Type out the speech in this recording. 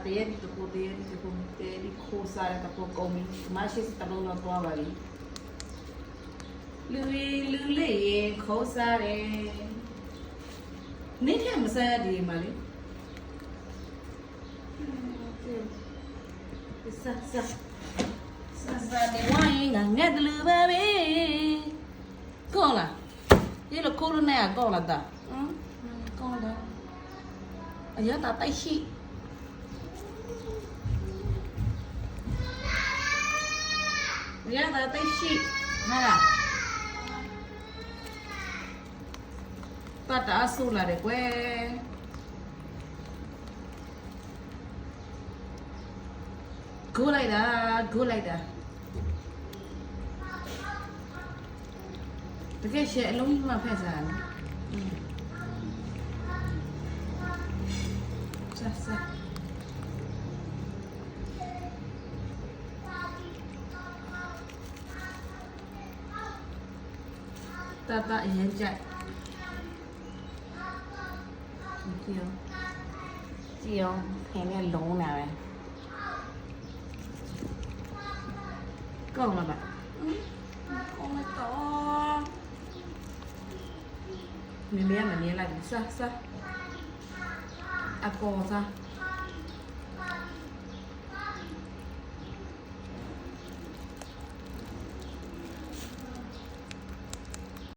တဲဒီကိုတဲဒီကိုတဲဒီခိုးစားတဲ့ကိုကောင်းပြီမရှိစတလုံးတော့သွားပါလိလူလေးရေခိုးစားတယ်နေကမစားဒီမလေးစားတယ်ဝိုင်းငါငတ်လူပါပဲကောင်းလားဒီလိုခိုးလို့နဲ့ကောင်းလားတာကောင်းလားအရတာတိုက်ရှိအရတာတိုက်ရှိဟာလားပတ်တာဆူလာတယ်ကွယ်ဂိုးလိုက်တာတကယ်ရှယ်အလုံးကြီးမှဖက်စားတယ်စားတအရင်ကြိုက်ကြည့်အောင်ခင်နဲ့လုံးလာပဲကောင်းလားဗျကောင်းတော့မင်းမနေလိုက်စားအကောစား